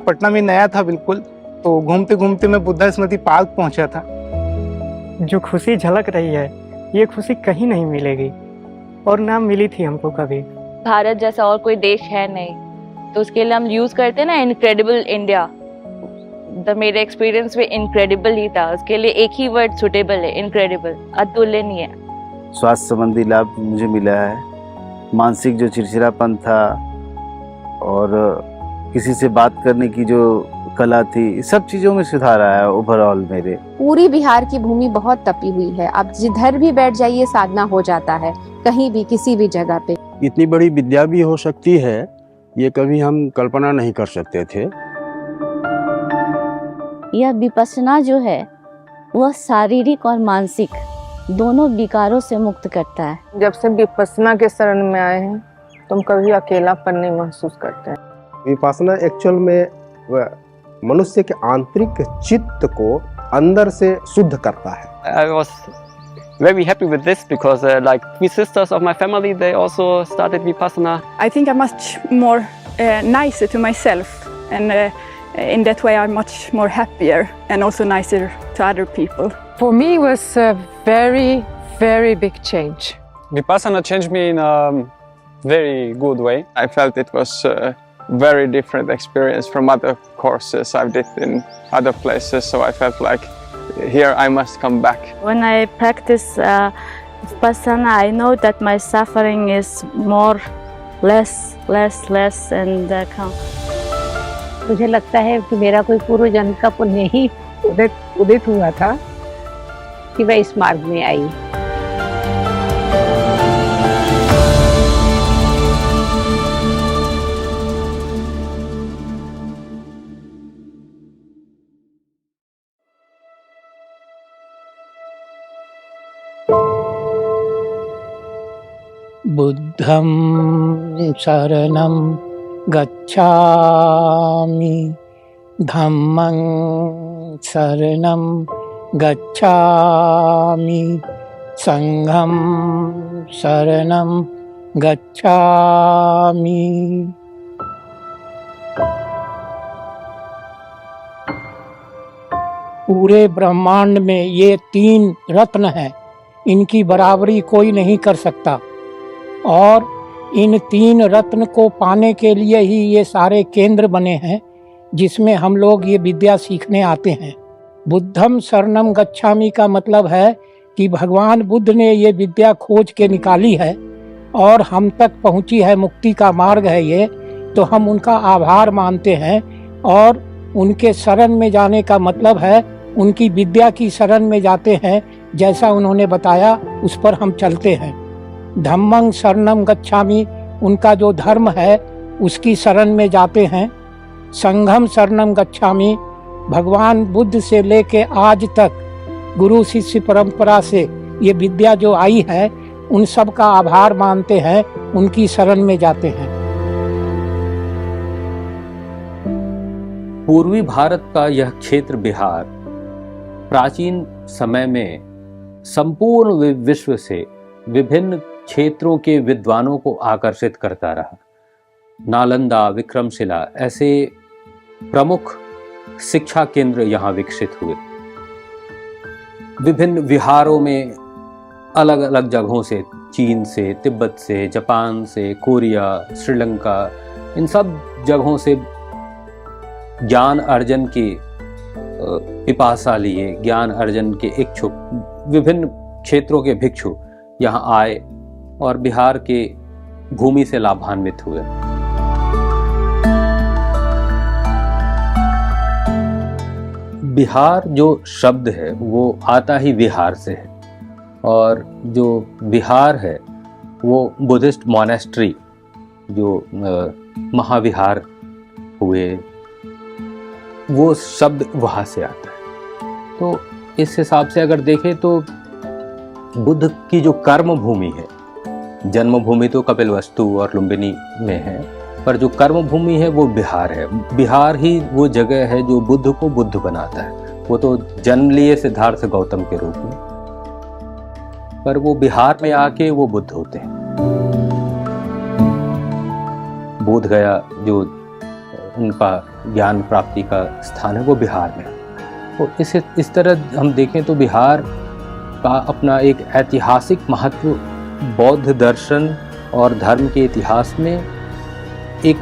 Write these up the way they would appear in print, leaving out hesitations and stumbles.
पटना में नया था बिल्कुल, तो घूमते घूमते मैं बुद्धा स्मृति पार्क पहुंचा था। जो खुशी झलक रही है, ये खुशी कहीं नहीं मिलेगी और ना मिली थी हमको कभी। भारत जैसा और कोई देश है नहीं, तो उसके लिए हम यूज करते हैं ना इनक्रेडिबल इंडिया। मेरे एक्सपीरियंस में इनक्रेडिबल ही था, उसके लिए एक ही वर्ड सुटेबल है, इनक्रेडिबल, अतुलनीय। स्वास्थ्य संबंधी लाभ मुझे मिला है, मानसिक जो चिड़चिड़ापन था और किसी से बात करने की जो कला थी, सब चीजों में सुधार आया ओवरऑल मेरे। पूरी बिहार की भूमि बहुत तपी हुई है, आप जिधर भी बैठ जाइए साधना हो जाता है, कहीं भी किसी भी जगह पे। इतनी बड़ी विद्या भी हो सकती है, ये कभी हम कल्पना नहीं कर सकते थे। यह विपश्यना जो है वह शारीरिक और मानसिक दोनों विकारों से मुक्त करता है। जब से विपश्यना के शरण में आए हैं तो हम कभी अकेलापन नहीं महसूस करते हैं। विपश्यना एक्चुअल में मनुष्य के आंतरिक चित्त को अंदर से शुद्ध करता है। I was very happy with this because like 3 sisters of my family, they also started Vipassana. I think I'm much more nicer to myself, and in that way I'm much more happier and also nicer to other people. For me it was a very, very big change. Vipassana changed me in a very good way. I felt it was a very different experience from other courses I've did in other places, so I felt like here I must come back. When I practice Vipassana, I know that my suffering is less and calm. मुझे लगता है कि मेरा कोई पूर्व जन्म का पुण्य ही उदित हुआ था कि मैं इस मार्ग में आई। बुद्धं शरणं गच्छामि, धम्मं शरणं गच्छामि, संघं शरणं गच्छामि। पूरे ब्रह्मांड में ये 3 रत्न हैं, इनकी बराबरी कोई नहीं कर सकता और इन 3 रत्न को पाने के लिए ही ये सारे केंद्र बने हैं जिसमें हम लोग ये विद्या सीखने आते हैं। बुद्धम शरणम गच्छामि का मतलब है कि भगवान बुद्ध ने ये विद्या खोज के निकाली है और हम तक पहुंची है, मुक्ति का मार्ग है ये, तो हम उनका आभार मानते हैं और उनके शरण में जाने का मतलब है उनकी विद्या की शरण में जाते हैं, जैसा उन्होंने बताया उस पर हम चलते हैं। धम्मं शरणं गच्छामि, उनका जो धर्म है उसकी शरण में जाते हैं। संघं शरणं गच्छामि, भगवान बुद्ध से लेके आज तक गुरु शिष्य परंपरा से ये विद्या जो आई है उन सब का आभार मानते हैं, उनकी शरण में जाते हैं। पूर्वी भारत का यह क्षेत्र बिहार प्राचीन समय में संपूर्ण विश्व से विभिन्न क्षेत्रों के विद्वानों को आकर्षित करता रहा। नालंदा, विक्रमशिला ऐसे प्रमुख शिक्षा केंद्र यहाँ विकसित हुए। विभिन्न विहारों में अलग अलग जगहों से, चीन से, तिब्बत से, जापान से, कोरिया, श्रीलंका, इन सब जगहों से ज्ञान अर्जन की पिपासा लिए, ज्ञान अर्जन के इच्छुक विभिन्न क्षेत्रों के भिक्षु यहाँ आए और बिहार के भूमि से लाभान्वित हुए। बिहार जो शब्द है वो आता ही विहार से है और जो बिहार है वो बुद्धिस्ट मॉनेस्ट्री जो महाविहार हुए वो शब्द वहाँ से आता है। तो इस हिसाब से अगर देखें तो बुद्ध की जो कर्म भूमि है, जन्मभूमि तो कपिलवस्तु और लुम्बिनी में है, पर जो कर्म भूमि है वो बिहार है। बिहार ही वो जगह है जो बुद्ध को बुद्ध बनाता है। वो तो जन्म लिए सिद्धार्थ गौतम के रूप में, पर वो बिहार में आके वो बुद्ध होते हैं। बोध गया जो उनका ज्ञान प्राप्ति का स्थान है वो बिहार में। तो इस तरह हम देखें तो बिहार का अपना एक ऐतिहासिक महत्व बौद्ध दर्शन और धर्म के इतिहास में एक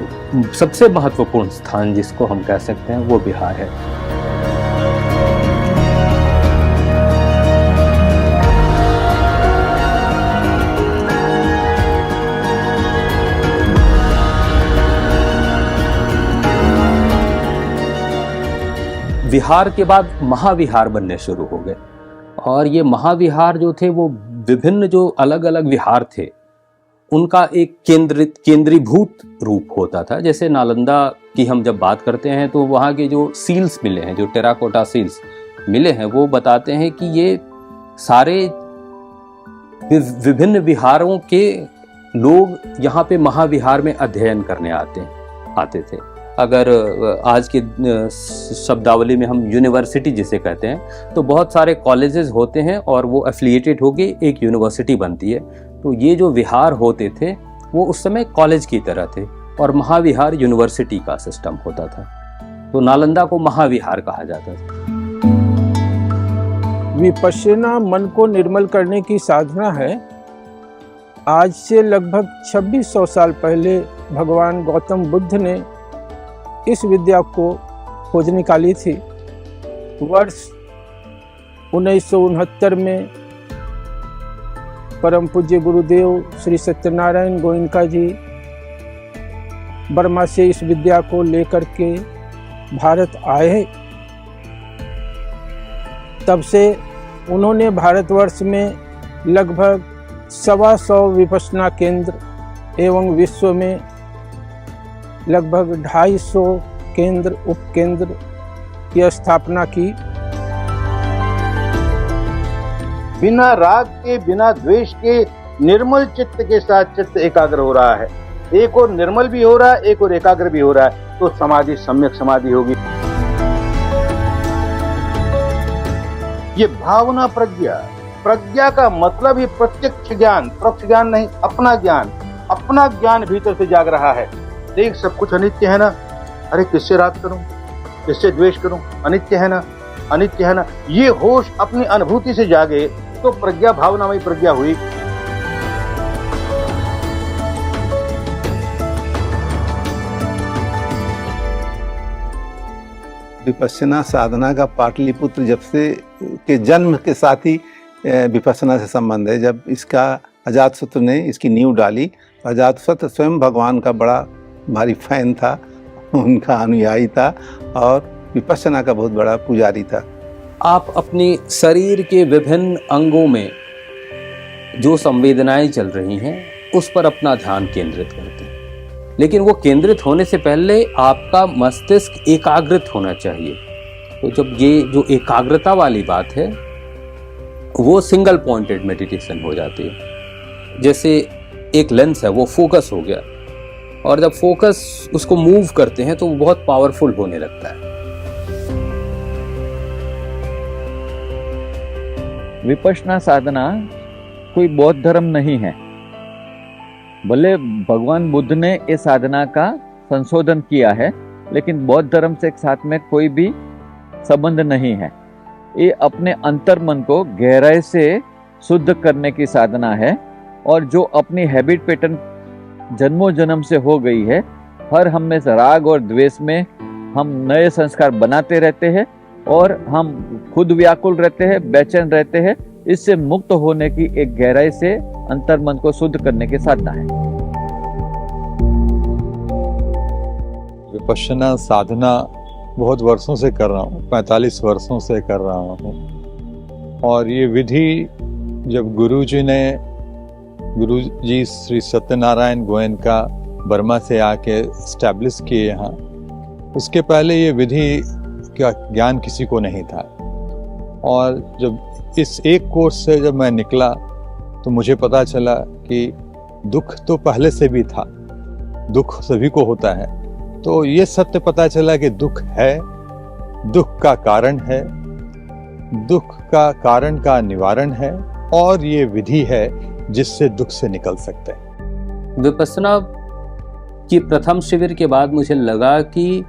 सबसे महत्वपूर्ण स्थान जिसको हम कह सकते हैं वो बिहार है। विहार के बाद महाविहार बनने शुरू हो गए और ये महाविहार जो थे वो विभिन्न जो अलग अलग विहार थे उनका एक केंद्रीभूत रूप होता था। जैसे नालंदा की हम जब बात करते हैं तो वहाँ के जो सील्स मिले हैं, जो टेराकोटा सील्स मिले हैं, वो बताते हैं कि ये सारे विभिन्न विहारों के लोग यहाँ पे महाविहार में अध्ययन करने आते थे। अगर आज के शब्दावली में हम यूनिवर्सिटी जिसे कहते हैं तो बहुत सारे कॉलेजेस होते हैं और वो एफिलिएटेड होके एक यूनिवर्सिटी बनती है। तो ये जो विहार होते थे वो उस समय कॉलेज की तरह थे और महाविहार यूनिवर्सिटी का सिस्टम होता था। तो नालंदा को महाविहार कहा जाता था। विपश्यना मन को निर्मल करने की साधना है। आज से लगभग 2600 साल पहले भगवान गौतम बुद्ध ने इस विद्या को खोज निकाली थी। वर्ष 1969 में परम पूज्य गुरुदेव श्री सत्यनारायण गोयनका जी बर्मा से इस विद्या को लेकर के भारत आए। तब से उन्होंने भारतवर्ष में लगभग 125 विपश्यना केंद्र एवं विश्व में लगभग 250 केंद्र उपकेंद्र की स्थापना की। बिना राग के, बिना द्वेष के, निर्मल चित्त के साथ चित्त एकाग्र हो रहा है। एक और निर्मल भी हो रहा है, एक और एकाग्र भी हो रहा है, तो समाधि सम्यक समाधि होगी। ये भावना प्रज्ञा, प्रज्ञा का मतलब ही प्रत्यक्ष ज्ञान, परोक्ष ज्ञान नहीं, अपना ज्ञान। अपना ज्ञान भीतर से जाग रहा है। देख सब कुछ अनित्य है ना, अरे किससे राग करूं, किससे द्वेष करूं, अनित्य है ना, अनित्य है ना। ये होश अपनी अनुभूति से जागे तो प्रज्ञा भावनामयी प्रज्ञा हुई। विपश्यना साधना का पाटलिपुत्र जब से के जन्म के साथ ही विपश्यना से संबंध है। जब इसका अजातशत्रु ने इसकी नींव डाली, अजातशत्रु स्वयं भगवान का बड़ा भारी फैन था, उनका अनुयायी था और विपश्यना का बहुत बड़ा पुजारी था। आप अपने शरीर के विभिन्न अंगों में जो संवेदनाएं चल रही हैं उस पर अपना ध्यान केंद्रित करते हैं, लेकिन वो केंद्रित होने से पहले आपका मस्तिष्क एकाग्रित होना चाहिए। तो जब ये जो एकाग्रता वाली बात है वो सिंगल पॉइंटेड मेडिटेशन हो जाती है। जैसे एक लेंस है, वो फोकस हो गया और जब फोकस उसको मूव करते हैं तो वो बहुत पावरफुल होने लगता है। विपश्यना साधना कोई बौद्ध धर्म नहीं है। भले भगवान बुद्ध ने इस साधना का संशोधन किया है, लेकिन बौद्ध धर्म से साथ में कोई भी संबंध नहीं है। ये अपने अंतर मन को गहराई से शुद्ध करने की साधना है और जो अपनी हैबिट पैटर्न जन्मों जन्म से हो गई है, हर हमेशा राग और द्वेष में हम नए संस्कार बनाते रहते हैं और हम खुद व्याकुल रहते हैं, बेचैन रहते हैं। इससे मुक्त होने की एक गहराई से अंतर मन को शुद्ध करने की साधना है। विपश्यना साधना बहुत वर्षों से कर रहा हूँ, 45 वर्षों से कर रहा हूँ। और ये विधि जब गुरुजी श्री सत्यनारायण गोयनका बर्मा से आके एस्टैब्लिश किए यहाँ, उसके पहले ये विधि का ज्ञान किसी को नहीं था। और जब इस एक कोर्स से जब मैं निकला तो मुझे पता चला कि दुख तो पहले से भी था, दुख सभी को होता है। तो ये सत्य पता चला कि दुख है, दुख का कारण है, दुख का कारण का निवारण है और ये विधि है जिससे दुख से निकल सकते हैं। विपश्यना कि प्रथम शिविर के बाद मुझे लगा कि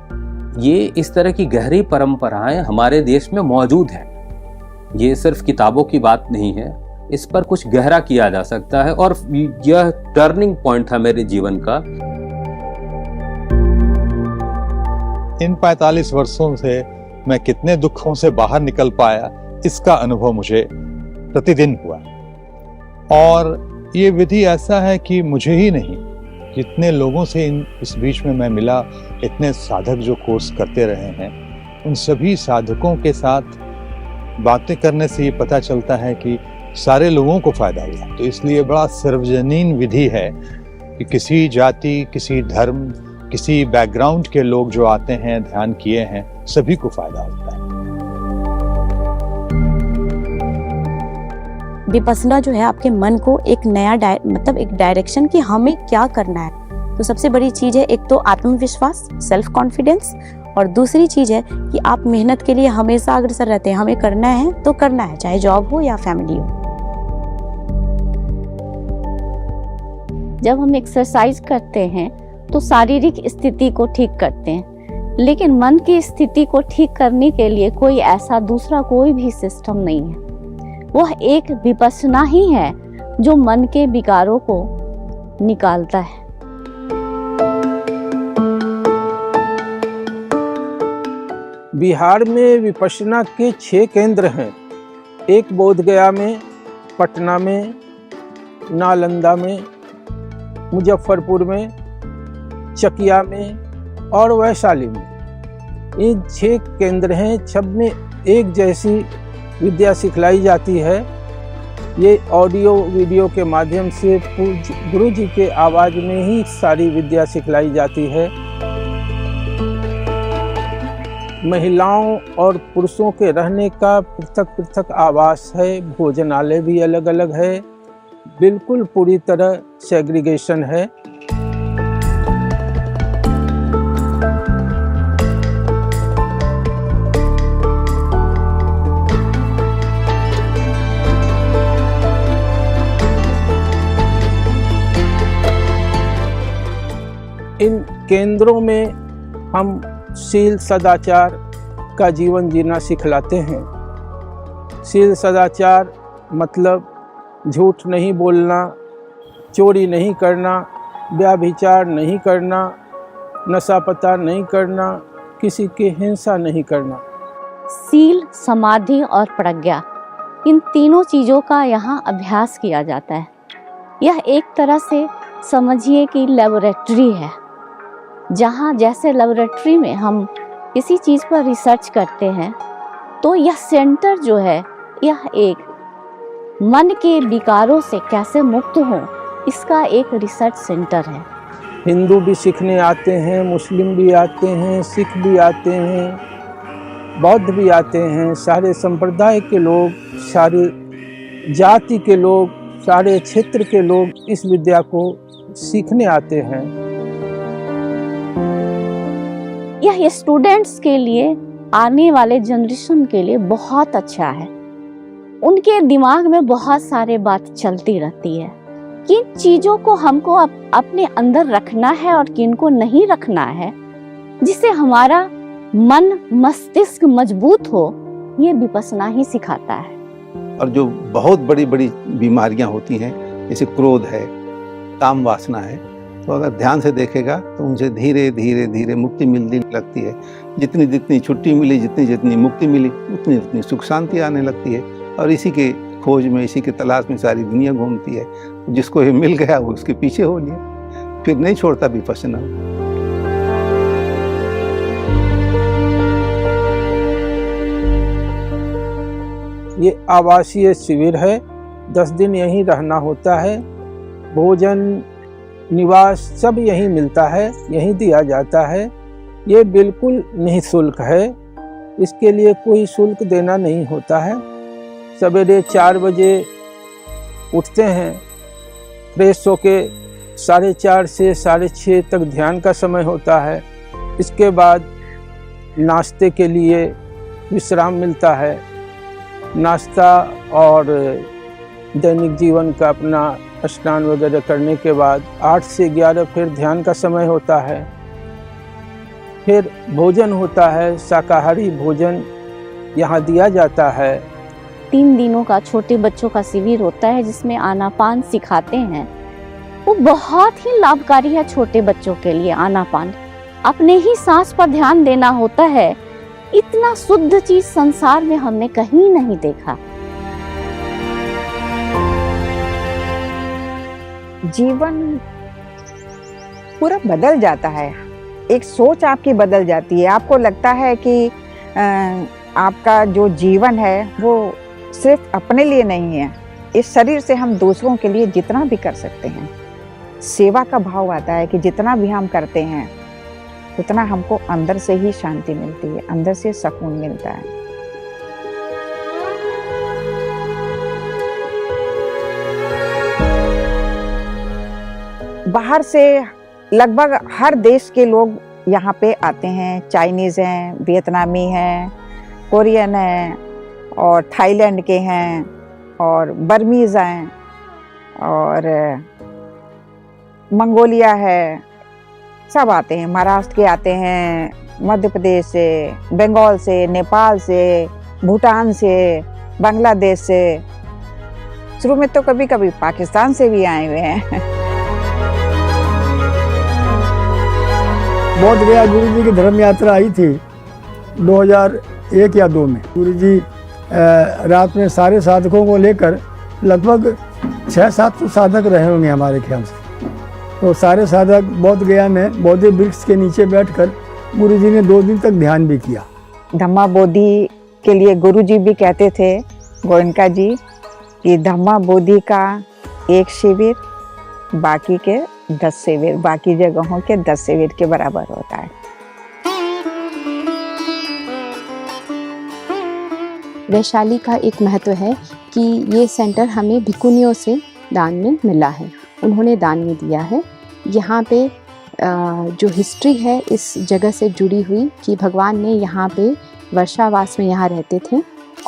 ये इस तरह की गहरी परंपराएं हमारे देश में मौजूद हैं। ये सिर्फ किताबों की बात नहीं है, इस पर कुछ गहरा किया जा सकता है, और यह टर्निंग पॉइंट था मेरे जीवन का। इन 45 वर्षों से मैं कितने दुखों से बाहर निकल पाया, इसका अनुभव मुझे प्रतिदिन हुआ। और ये विधि ऐसा है कि मुझे ही नहीं, जितने लोगों से इस बीच में मैं मिला, इतने साधक जो कोर्स करते रहे हैं, उन सभी साधकों के साथ बातें करने से ये पता चलता है कि सारे लोगों को फायदा हुआ। तो इसलिए बड़ा सार्वजनीन विधि है कि किसी जाति, किसी धर्म, किसी बैकग्राउंड के लोग जो आते हैं, ध्यान किए हैं, सभी को फायदा होता है। विपस्सना जो है आपके मन को एक नया मतलब एक डायरेक्शन कि हमें क्या करना है। तो सबसे बड़ी चीज है एक तो आत्मविश्वास, सेल्फ कॉन्फिडेंस, और दूसरी चीज है कि आप मेहनत के लिए हमेशा अग्रसर रहते हैं। हमें करना है तो करना है, चाहे जॉब हो या फैमिली हो। जब हम एक्सरसाइज करते हैं तो शारीरिक स्थिति को ठीक करते हैं, लेकिन मन की स्थिति को ठीक करने के लिए कोई ऐसा दूसरा कोई भी सिस्टम नहीं है। वह एक विपस्सना ही है जो मन के विकारों को निकालता है। बिहार में विपस्सना के 6 केंद्र हैं। एक बोधगया में, पटना में, नालंदा में, मुजफ्फरपुर में, चकिया में और वैशाली में। इन 6 केंद्र हैं। सब में एक जैसी विद्या सिखलाई जाती है। ये ऑडियो वीडियो के माध्यम से गुरु जी के आवाज़ में ही सारी विद्या सिखलाई जाती है। महिलाओं और पुरुषों के रहने का पृथक पृथक आवास है, भोजनालय भी अलग अलग है, बिल्कुल पूरी तरह सेग्रीगेशन है। इन केंद्रों में हम शील सदाचार का जीवन जीना सिखलाते हैं। शील सदाचार मतलब झूठ नहीं बोलना, चोरी नहीं करना, व्यभिचार नहीं करना, नशापता नहीं करना, किसी की हिंसा नहीं करना। शील, समाधि और प्रज्ञा, इन तीनों चीज़ों का यहाँ अभ्यास किया जाता है। यह एक तरह से समझिए कि लेबोरेटरी है, जहाँ जैसे लेबोरेटरी में हम किसी चीज़ पर रिसर्च करते हैं, तो यह सेंटर जो है, यह एक मन के विकारों से कैसे मुक्त हो, इसका एक रिसर्च सेंटर है। हिंदू भी सीखने आते हैं, मुस्लिम भी आते हैं, सिख भी आते हैं, बौद्ध भी आते हैं। सारे संप्रदाय के लोग, सारे जाति के लोग, सारे क्षेत्र के लोग इस विद्या को सीखने आते हैं। यह स्टूडेंट्स के लिए, आने वाले जनरेशन के लिए बहुत अच्छा है। उनके दिमाग में बहुत सारे बात चलती रहती है, किन चीज़ों को हमको अपने अंदर रखना है और किन को नहीं रखना है, जिससे हमारा मन मस्तिष्क मजबूत हो। ये विपस्सना ही सिखाता है। और जो बहुत बड़ी बड़ी बीमारियां होती हैं, जैसे क्रोध है, काम वासना है, तो अगर ध्यान से देखेगा तो उनसे धीरे धीरे धीरे मुक्ति मिलने लगती है। जितनी जितनी छुट्टी मिली, जितनी जितनी मुक्ति मिली, उतनी उतनी सुख शांति आने लगती है। और इसी के खोज में, इसी के तलाश में सारी दुनिया घूमती है। जिसको ये मिल गया वो उसके पीछे हो लिया, फिर नहीं छोड़ता विपस्सना। ये आवासीय शिविर है, 10 दिन यहीं रहना होता है। भोजन, निवास सब यहीं मिलता है, यहीं दिया जाता है। ये बिल्कुल निःशुल्क है, इसके लिए कोई शुल्क देना नहीं होता है। सवेरे 4 बजे उठते हैं, फ्रेश होके 4:30 से 6:30 तक ध्यान का समय होता है। इसके बाद नाश्ते के लिए विश्राम मिलता है। नाश्ता और दैनिक जीवन का अपना स्नान वगैरह करने के बाद 8 से 11 फिर ध्यान का समय होता है। फिर भोजन होता है, शाकाहारी भोजन यहाँ दिया जाता है। 3 दिनों का छोटे बच्चों का शिविर होता है जिसमें आनापान सिखाते हैं। वो बहुत ही लाभकारी है छोटे बच्चों के लिए। आनापान अपने ही सांस पर ध्यान देना होता है। इतना शुद्ध चीज संसार में हमने कहीं नहीं देखा। जीवन पूरा बदल जाता है, एक सोच आपकी बदल जाती है। आपको लगता है कि आपका जो जीवन है वो सिर्फ अपने लिए नहीं है। इस शरीर से हम दूसरों के लिए जितना भी कर सकते हैं, सेवा का भाव आता है कि जितना भी हम करते हैं उतना हमको अंदर से ही शांति मिलती है, अंदर से सुकून मिलता है। बाहर से लगभग हर देश के लोग यहाँ पे आते हैं। चाइनीज़ हैं, वियतनामी हैं, कोरियन हैं और थाईलैंड के हैं और बर्मीज़ हैं और मंगोलिया है, सब आते हैं। महाराष्ट्र के आते हैं, मध्य प्रदेश से, बंगाल से, नेपाल से, भूटान से, बांग्लादेश से। शुरू में तो कभी कभी पाकिस्तान से भी आए हुए हैं। बोध गया गुरु जी की धर्म यात्रा आई थी 2001 या 2 में। गुरु जी रात में सारे साधकों को लेकर लगभग 600-700 साधक रहे होंगे हमारे ख्याल से। तो सारे साधक बोध गया में बोधि वृक्ष के नीचे बैठकर गुरु जी ने 2 दिन तक ध्यान भी किया। धम्मा बोधि के लिए गुरु जी भी कहते थे, गोयनका जी, कि धम्मा बोधि का एक शिविर बाकी के 10 शिविर, बाकी जगहों के 10 शिविर के बराबर होता है। वैशाली का एक महत्व है कि ये सेंटर हमें भिकुनियों से दान में मिला है। उन्होंने दान में दिया है। यहाँ पे जो हिस्ट्री है इस जगह से जुड़ी हुई कि भगवान ने यहाँ पे वर्षावास में यहाँ रहते थे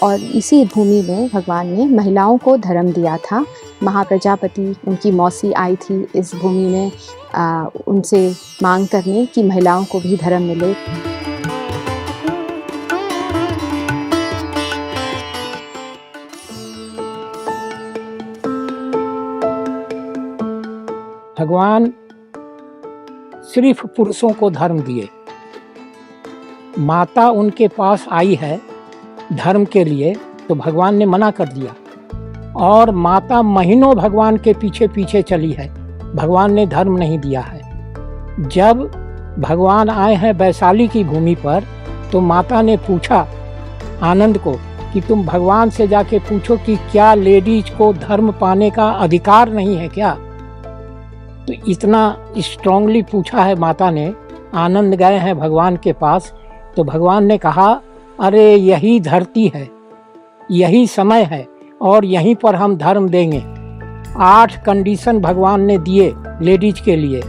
और इसी भूमि में भगवान ने महिलाओं को धर्म दिया था। महाप्रजापति, उनकी मौसी आई थी इस भूमि में उनसे मांग करने कि महिलाओं को भी धर्म मिले। भगवान सिर्फ पुरुषों को धर्म दिए। माता उनके पास आई है धर्म के लिए तो भगवान ने मना कर दिया और माता महीनों भगवान के पीछे पीछे चली है, भगवान ने धर्म नहीं दिया है। जब भगवान आए हैं वैशाली की भूमि पर तो माता ने पूछा आनंद को कि तुम भगवान से जाके पूछो कि क्या लेडीज को धर्म पाने का अधिकार नहीं है क्या। तो इतना स्ट्रांगली पूछा है माता ने। आनंद गए हैं भगवान के पास तो भगवान ने कहा, अरे यही धरती है, यही समय है और यहीं पर हम धर्म देंगे। 8 कंडीशन भगवान ने दिए लेडीज के लिए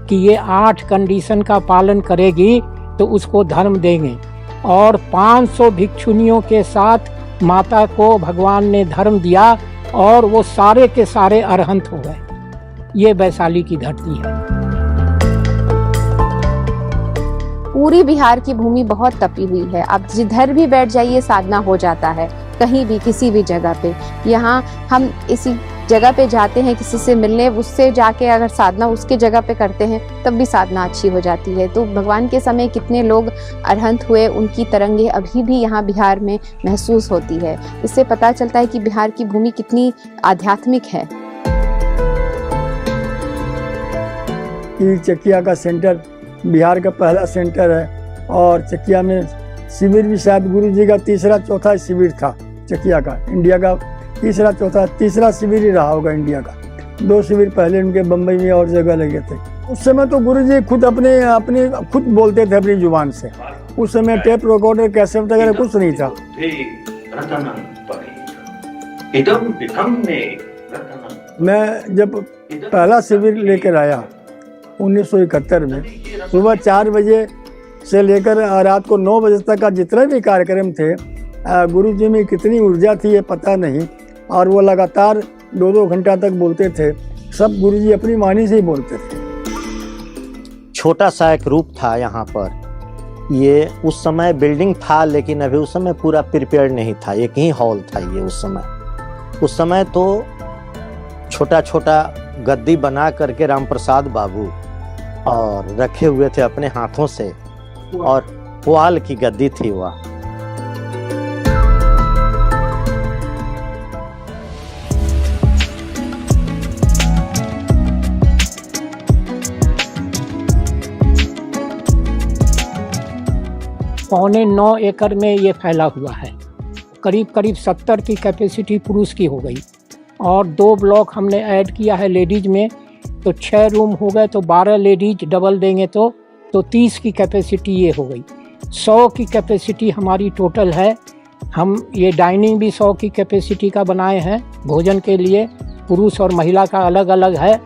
कि ये 8 कंडीशन का पालन करेगी तो उसको धर्म देंगे। और 500 भिक्षुनियों के साथ माता को भगवान ने धर्म दिया और वो सारे के सारे अरहंत हो गए। ये वैशाली की धरती है। पूरी बिहार की भूमि बहुत तपी हुई है। आप जिधर भी बैठ जाइए साधना हो जाता है, कहीं भी किसी भी जगह पे। यहाँ हम इसी जगह पे जाते हैं किसी से मिलने, उससे जाके अगर साधना उसके जगह पे करते हैं तब भी साधना अच्छी हो जाती है। तो भगवान के समय कितने लोग अरहंत हुए, उनकी तरंगे अभी भी यहाँ बिहार में महसूस होती है। इससे पता चलता है कि बिहार की भूमि कितनी आध्यात्मिक है। चकिया का सेंटर बिहार का पहला सेंटर है और चकिया में शिविर भी शायद गुरु जी का तीसरा-चौथा शिविर था चकिया का। इंडिया का तीसरा शिविर ही रहा होगा इंडिया का। 2 शिविर पहले उनके बम्बई में और जगह लगे थे। उस समय तो गुरु जी खुद अपने खुद बोलते थे अपनी जुबान से। उस समय टेप रिकॉर्डर, कैसेट वगैरह कुछ नहीं था। मैं जब पहला शिविर लेकर आया 1971 में, सुबह 4 बजे से लेकर रात को 9 बजे तक का जितने भी कार्यक्रम थे, गुरु जी में कितनी ऊर्जा थी ये पता नहीं। और वो लगातार 2-2 घंटा तक बोलते थे। सब गुरुजी अपनी वाणी से ही बोलते थे। छोटा सा एक रूप था यहाँ पर। ये उस समय बिल्डिंग था, लेकिन अभी उस समय पूरा प्रिपेयर्ड नहीं था। एक ही हॉल था ये उस समय तो छोटा छोटा गद्दी बना करके राम प्रसाद बाबू और रखे हुए थे अपने हाथों से, और पुआल की गद्दी थी वह। पौने 9 एकड़ में ये फैला हुआ है। करीब करीब 70 की कैपेसिटी पुरुष की हो गई, और 2 ब्लॉक हमने ऐड किया है लेडीज में, तो 6 रूम हो गए, तो 12 लेडीज डबल देंगे तो 30 की कैपेसिटी ये हो गई। 100 की कैपेसिटी हमारी टोटल है। हम ये डाइनिंग भी 100 की कैपेसिटी का बनाए हैं भोजन के लिए, पुरुष और महिला का अलग अलग है।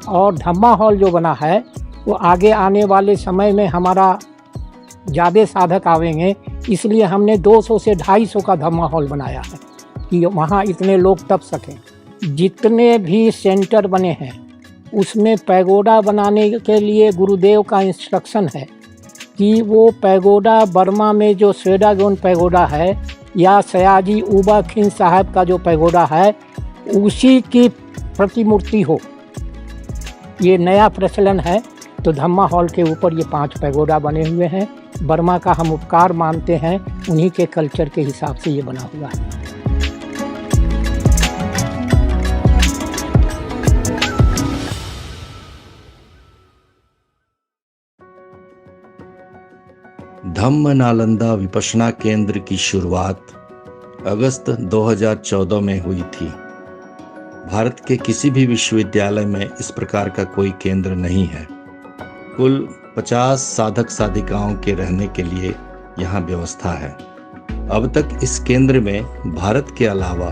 और धम्मा हॉल जो बना है वो आगे आने वाले समय में हमारा ज़्यादा साधक आवेंगे, इसलिए हमने 200 से 250 का धम्मा हॉल बनाया है कि वहाँ इतने लोग तप सकें। जितने भी सेंटर बने हैं उसमें पैगोडा बनाने के लिए गुरुदेव का इंस्ट्रक्शन है कि वो पैगोडा बर्मा में जो स्वेडागोन पैगोडा है या सयाजी ऊबा खिन साहब का जो पैगोडा है उसी की प्रतिमूर्ति हो। ये नया प्रचलन है। तो धम्मा हॉल के ऊपर ये 5 पैगोडा बने हुए हैं। बर्मा का हम उपकार मानते हैं, उन्हीं के कल्चर के हिसाब से ये बना हुआ है। धम्म नालंदा विपश्यना केंद्र की शुरुआत अगस्त 2014 में हुई थी। भारत के किसी भी विश्वविद्यालय में इस प्रकार का कोई केंद्र नहीं है। कुल 50 साधक साधिकाओं के रहने के लिए यहाँ व्यवस्था है। अब तक इस केंद्र में भारत के अलावा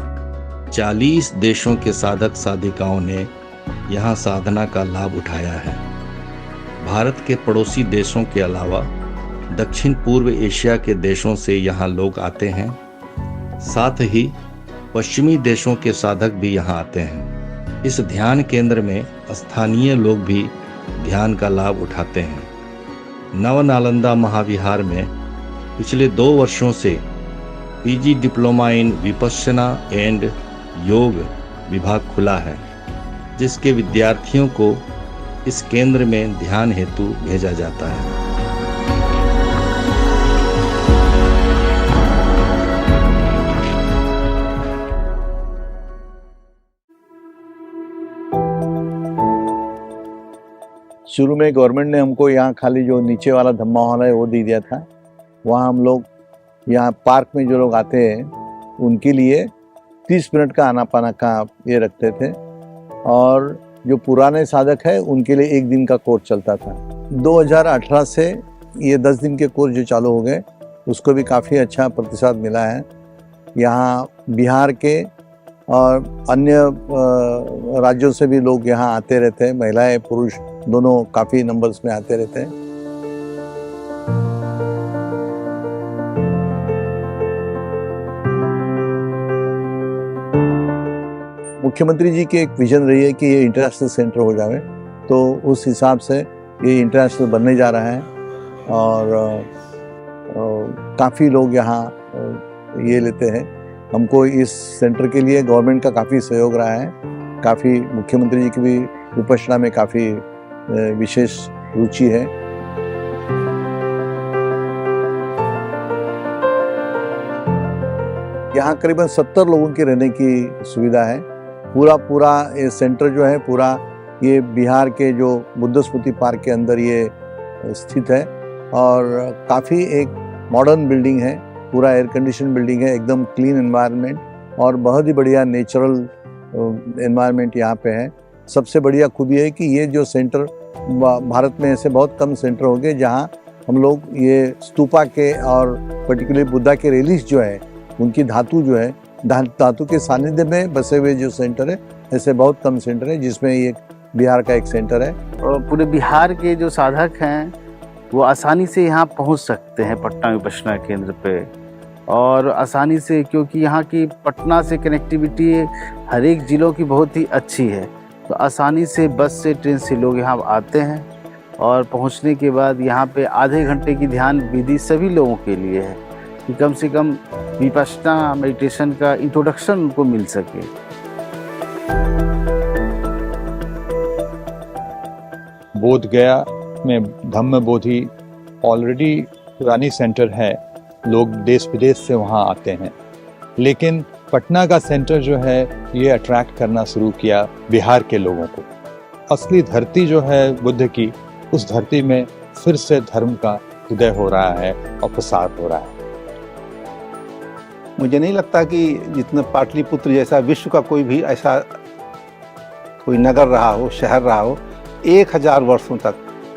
40 देशों के साधक साधिकाओं ने यहाँ साधना का लाभ उठाया है। भारत के पड़ोसी देशों के अलावा दक्षिण पूर्व एशिया के देशों से यहाँ लोग आते हैं। साथ ही पश्चिमी देशों के साधक भी यहाँ आते हैं। इस ध्यान केंद्र में स्थानीय लोग भी ध्यान का लाभ उठाते हैं। नव नालंदा महाविहार में पिछले 2 वर्षों से PG diploma in Vipassana and योग विभाग खुला है, जिसके विद्यार्थियों को इस केंद्र में ध्यान हेतु भेजा जाता है। शुरू में गवर्नमेंट ने हमको यहाँ खाली जो नीचे वाला धम्मा हॉल है वो दे दिया था। वहाँ हम लोग यहाँ पार्क में जो लोग आते हैं उनके लिए 30 मिनट का आना पाना का ये रखते थे, और जो पुराने साधक है उनके लिए 1 दिन का कोर्स चलता था। 2018 से ये 10 दिन के कोर्स जो चालू हो गए उसको भी काफ़ी अच्छा प्रतिसाद मिला है। यहाँ बिहार के और अन्य राज्यों से भी लोग यहाँ आते रहते हैं। महिलाएं पुरुष दोनों काफ़ी नंबर्स में आते रहते हैं। मुख्यमंत्री जी की एक विजन रही है कि ये इंटरनेशनल सेंटर हो जाए, तो उस हिसाब से ये इंटरनेशनल बनने जा रहा है। और काफ़ी लोग यहाँ ये लेते हैं। हमको इस सेंटर के लिए गवर्नमेंट का काफ़ी सहयोग रहा है। काफ़ी मुख्यमंत्री जी की भी विपश्यना में काफ़ी विशेष रुचि है। यहाँ करीबन 70 लोगों के रहने की सुविधा है। पूरा ये सेंटर जो है पूरा ये बिहार के जो बुद्ध स्मृति पार्क के अंदर ये स्थित है, और काफ़ी एक मॉडर्न बिल्डिंग है। पूरा एयर कंडीशन बिल्डिंग है, एकदम क्लीन एनवायरनमेंट, और बहुत ही बढ़िया नेचुरल एनवायरनमेंट यहाँ पे है। सबसे बढ़िया खूबी है कि ये जो सेंटर भारत में ऐसे बहुत कम सेंटर होंगे जहाँ हम लोग ये स्तूपा के और पर्टिकुलरली बुद्धा के रिलीज जो है उनकी धातु जो है धातु के सानिध्य में बसे हुए जो सेंटर है, ऐसे बहुत कम सेंटर है, जिसमें ये बिहार का एक सेंटर है। और पूरे बिहार के जो साधक हैं वो आसानी से यहाँ पहुँच सकते हैं पटना विपश्यना केंद्र पे। और आसानी से, क्योंकि यहाँ की पटना से कनेक्टिविटी हर एक ज़िलों की बहुत ही अच्छी है, तो आसानी से बस से ट्रेन से लोग यहाँ आते हैं और पहुँचने के बाद यहाँ पे आधे घंटे की ध्यान विधि सभी लोगों के लिए है कि कम से कम विपश्यना मेडिटेशन का इंट्रोडक्शन उनको मिल सके। बोध गया में धम्म बोधि ऑलरेडी पुरानी सेंटर है, लोग देश विदेश से वहाँ आते हैं, लेकिन पटना का सेंटर जो है ये अट्रैक्ट करना शुरू किया बिहार के लोगों को। असली धरती जो है बुद्ध की, उस धरती में फिर से धर्म का उदय हो रहा है और प्रसार हो रहा है। मुझे नहीं लगता कि जितना पाटलिपुत्र जैसा विश्व का कोई भी ऐसा कोई नगर रहा हो, शहर रहा हो, 1000 वर्षों तक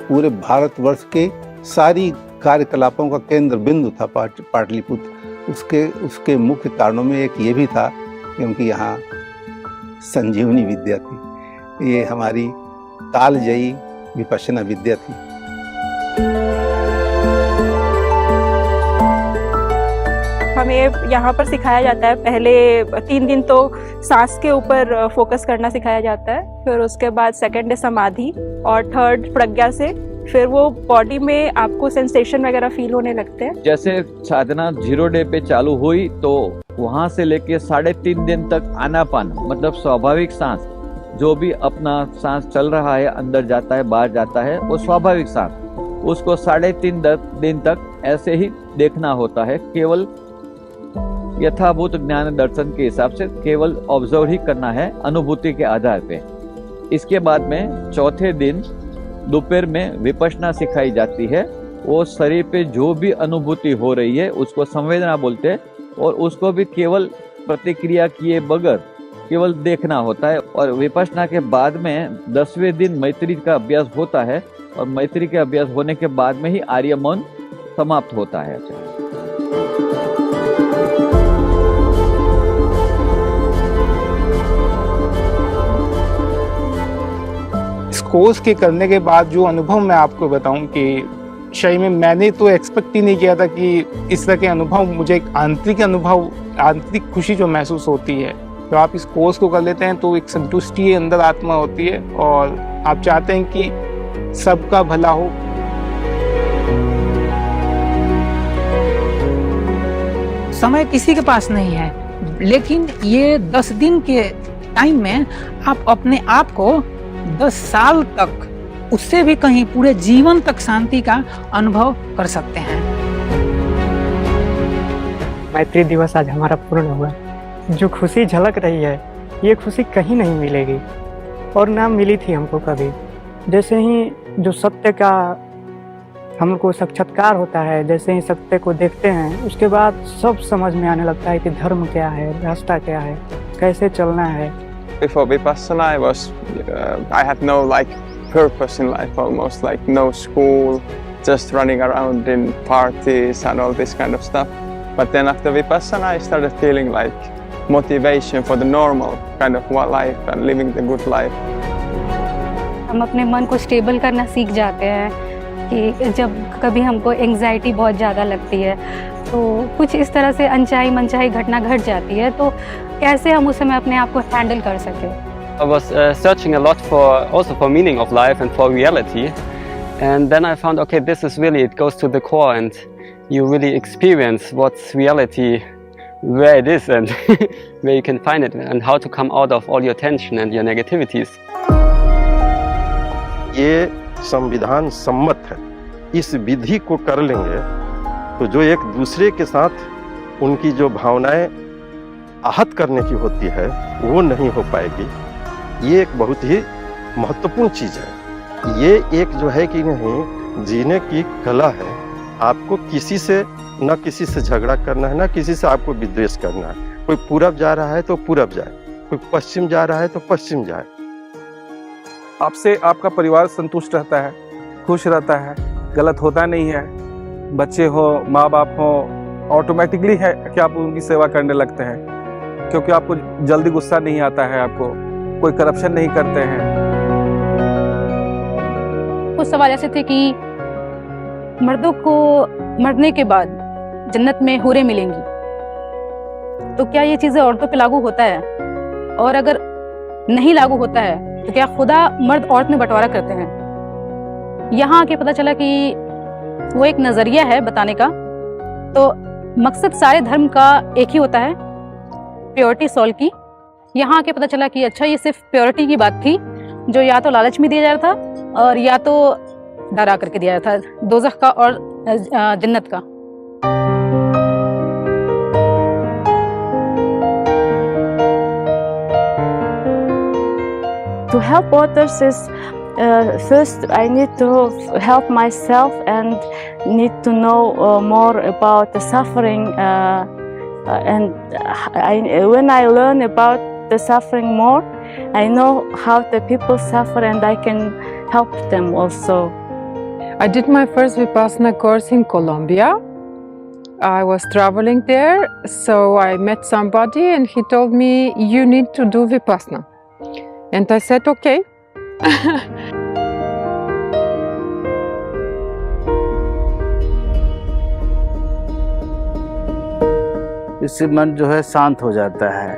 पूरे भारतवर्ष के सारी कार्यकलापों का केंद्र बिंदु था पाटलिपुत्र। उसके मुख्य कारणों में एक ये भी था क्योंकि यहाँ संजीवनी विद्या थी, ये हमारी कालजयी विपश्यना विद्या थी। हमें यहाँ पर सिखाया जाता है, पहले 3 दिन तो सांस के ऊपर फोकस करना सिखाया जाता है, फिर उसके बाद सेकंड डे समाधि और थर्ड प्रज्ञा से फिर वो बॉडी में आपको सेंसेशन वगैरह फील होने लगते हैं। जैसे साधना 0 डे पे चालू हुई तो वहाँ से लेके 3.5 दिन तक आनापान मतलब स्वाभाविक सांस, जो भी अपना सांस चल रहा है, अंदर जाता है बाहर जाता है, वो स्वाभाविक सांस, उसको 3.5 दिन तक ऐसे ही देखना होता है, केवल यथाभूत ज्ञान दर्शन के हिसाब से केवल ऑब्जर्व ही करना है अनुभूति के आधार पे। इसके बाद में चौथे दिन दोपहर में विपश्यना सिखाई जाती है। वो शरीर पे जो भी अनुभूति हो रही है उसको संवेदना बोलते हैं और उसको भी केवल प्रतिक्रिया किए बगैर केवल देखना होता है। और विपश्यना के बाद में 10वें दिन मैत्री का अभ्यास होता है और मैत्री के अभ्यास होने के बाद में ही आर्य मौन समाप्त होता है। इस कोर्स के करने के बाद जो अनुभव मैं आपको बताऊं कि सही में मैंने तो एक्सपेक्ट ही नहीं किया था कि इस तरह के अनुभव, मुझे एक आंतरिक अनुभव, आंतरिक खुशी जो महसूस होती है तो आप इस कोर्स को कर लेते हैं तो एक संतुष्टि अंदर आत्मा होती है और आप चाहते हैं कि सबका भला हो। समय किसी के पास नहीं है, लेकिन ये 10 दिन के टाइम में आप अपने आप को 10 साल तक, उससे भी कहीं पूरे जीवन तक शांति का अनुभव कर सकते हैं। मैत्री दिवस आज हमारा पूर्ण हुआ। जो खुशी झलक रही है ये खुशी कहीं नहीं मिलेगी और ना मिली थी हमको कभी। जैसे ही जो सत्य का हमको साक्षात्कार होता है, जैसे ही सत्य को देखते हैं उसके बाद सब समझ में आने लगता है कि धर्म क्या है, रास्ता क्या है, कैसे चलना है। Before Vipassana, I had no purpose in life, almost like no school, just running around in parties and all this kind of stuff. But then after Vipassana, I started feeling like motivation for the normal kind of life and living the good life. हम अपने मन को stable करना सीख जाते हैं कि जब कभी हमको एंग्जाइटी बहुत ज़्यादा लगती है तो कुछ इस तरह से अनचाही मनचाही घटना घट जाती है, तो कैसे हम उस समय अपने आप को हैंडल कर सकें। I was searching a lot for meaning of life and for reality, and then I found, okay, this is really, it goes to the core and you really experience what's reality, where it is and where you can find it and how to come out of all your tension and your negativities. ये संविधान सम्मत है, इस विधि को कर लेंगे तो जो एक दूसरे के साथ उनकी जो भावनाएं आहत करने की होती है वो नहीं हो पाएगी। ये एक बहुत ही महत्वपूर्ण चीज है। ये एक जो है कि नहीं जीने की कला है। आपको किसी से न किसी से झगड़ा करना है, न किसी से आपको विद्वेष करना है। कोई पूरब जा रहा है तो पूरब जाए, कोई पश्चिम जा रहा है तो पश्चिम जाए। आपसे आपका परिवार संतुष्ट रहता है, खुश रहता है, गलत होता नहीं है। बच्चे हो, माँ बाप हो, ऑटोमेटिकली है कि आप उनकी सेवा करने लगते हैं क्योंकि आपको जल्दी गुस्सा नहीं आता है, आपको कोई करप्शन नहीं करते हैं। कुछ सवाल ऐसे थे कि मर्दों को मरने के बाद जन्नत में हूरें मिलेंगी, तो क्या ये चीज़ें औरतों पे लागू होता है? और अगर नहीं लागू होता है तो क्या खुदा मर्द औरत में बंटवारा करते हैं? यहाँ आके पता चला कि वो एक नज़रिया है बताने का। तो मकसद सारे धर्म का एक ही होता है, प्योरिटी सोल की। यहाँ आके पता चला कि अच्छा ये सिर्फ प्योरिटी की बात थी, जो या तो लालच में दिया जा रहा था और या तो डरा करके दिया था, दोज़ख का और जन्नत का। To help others is first I need to help myself and need to know more about the suffering. And when I learn about the suffering more, I know how the people suffer and I can help them also. I did my first Vipassana course in Colombia. I was traveling there, so I met somebody and he told me, you need to do Vipassana. And I said, okay. इससे मन जो है शांत हो जाता है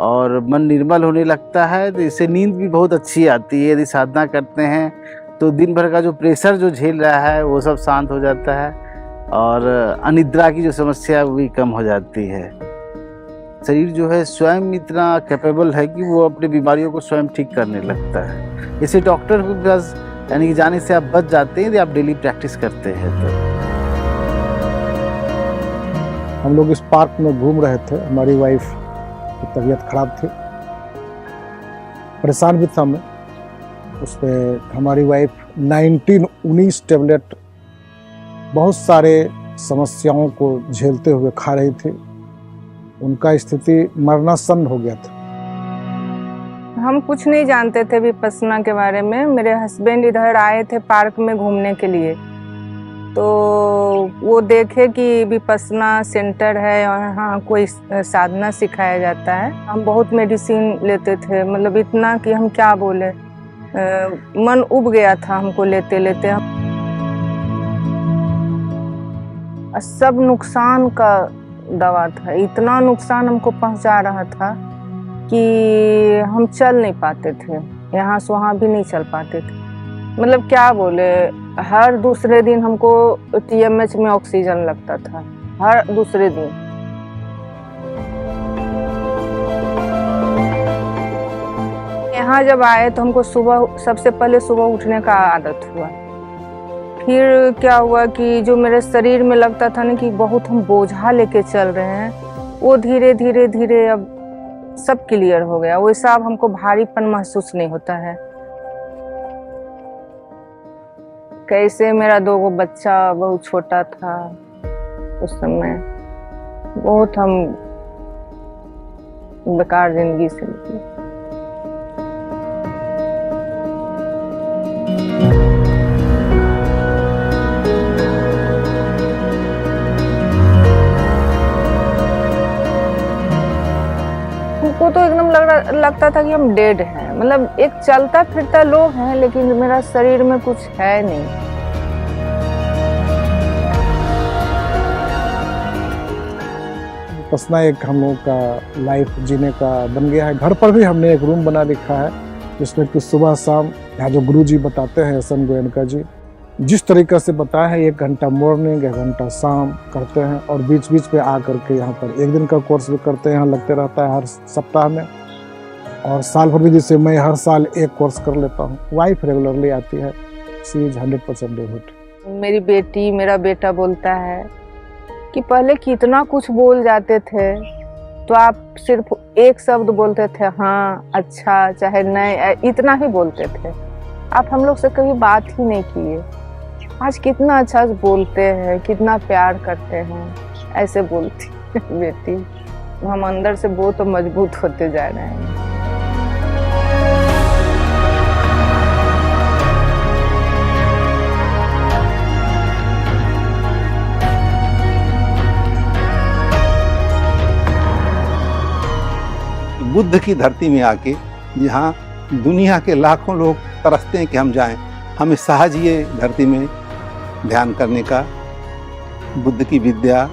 और मन निर्मल होने लगता है, तो इससे नींद भी बहुत अच्छी आती है। यदि साधना करते हैं तो दिन भर का जो प्रेशर जो झेल रहा है वो सब शांत हो जाता है और अनिद्रा की जो समस्या है वो भी कम हो जाती है। शरीर जो है स्वयं इतना कैपेबल है कि वो अपनी बीमारियों को स्वयं ठीक करने लगता है। इसे डॉक्टर के पास यानी कि जाने से आप बच जाते हैं यदि आप डेली प्रैक्टिस करते हैं तो। हम लोग इस पार्क में घूम रहे थे, हमारी वाइफ की तबीयत खराब थी, परेशान भी था मैं। उस पर हमारी वाइफ 19 टेबलेट बहुत सारे समस्याओं को झेलते हुए खा रही थी। उनका स्थिति मरणासन हो गया था। हम कुछ नहीं जानते थे विपस्सना के बारे में। मेरे हस्बैंड इधर आए थे पार्क में घूमने के लिए, तो वो देखे कि विपस्सना सेंटर है और यहाँ कोई साधना सिखाया जाता है। हम बहुत मेडिसिन लेते थे, मतलब इतना कि हम क्या बोले, मन उब गया था हमको लेते लेते। सब नुकसान का दवा था, इतना नुकसान हमको पहुंचा रहा था कि हम चल नहीं पाते थे, यहाँ से वहाँ भी नहीं चल पाते थे। मतलब क्या बोले, हर दूसरे दिन हमको TMH में ऑक्सीजन लगता था, हर दूसरे दिन। यहाँ जब आए तो हमको सबसे पहले सुबह उठने का आदत हुआ। फिर क्या हुआ कि जो मेरे शरीर में लगता था ना कि बहुत हम बोझा लेके चल रहे हैं, वो धीरे धीरे धीरे अब सब क्लियर हो गया। वैसा अब हमको भारीपन महसूस नहीं होता है। कैसे मेरा 2 बच्चा बहुत छोटा था उस समय, बहुत हम बेकार जिंदगी से निकले। हमको तो एकदम लगता था कि हम डेड हैं, मतलब एक चलता फिरता लोग हैं लेकिन मेरा शरीर में कुछ है नहीं। विपस्सना एक हम लोगों का लाइफ जीने का बन गया है। घर पर भी हमने एक रूम बना रखा है जिसमें कि सुबह शाम यहाँ जो गुरु जी बताते हैं, एस.एन. गोयनका जी जिस तरीके से बताया है, 1 घंटा मॉर्निंग 1 घंटा शाम करते हैं और बीच बीच पे आ करके यहाँ पर 1 दिन का कोर्स भी करते हैं। यहाँ लगते रहता है हर सप्ताह में, और साल भर भी जैसे मैं हर साल एक कोर्स कर लेता हूँ। वाइफ रेगुलरली आती है, शी इज 100% डिवोट। मेरी बेटी मेरा बेटा बोलता है कि पहले कितना कुछ बोल जाते थे, तो आप सिर्फ एक शब्द बोलते थे, हाँ अच्छा चाहे नहीं, इतना ही बोलते थे। आप हम लोग से कभी बात ही नहीं किए। आज कितना अच्छा बोलते हैं, कितना प्यार करते हैं। ऐसे बोलती बेटी, हम अंदर से बहुत मजबूत होते जा रहे हैं। बुद्ध की धरती में आके, जहाँ दुनिया के लाखों लोग तरसते हैं कि हम जाएं, हमें सहज ये धरती में ध्यान करने का, बुद्ध की विद्या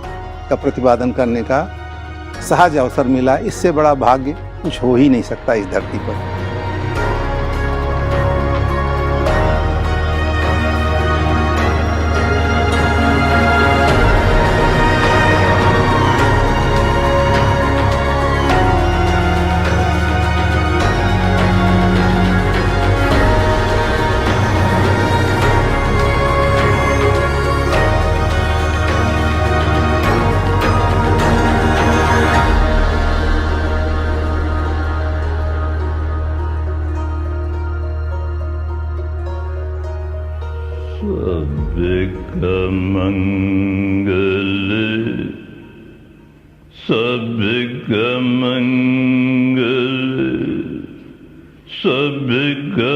का प्रतिपादन करने का सहज अवसर मिला, इससे बड़ा भाग्य कुछ हो ही नहीं सकता इस धरती पर। सबका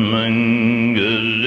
मंगल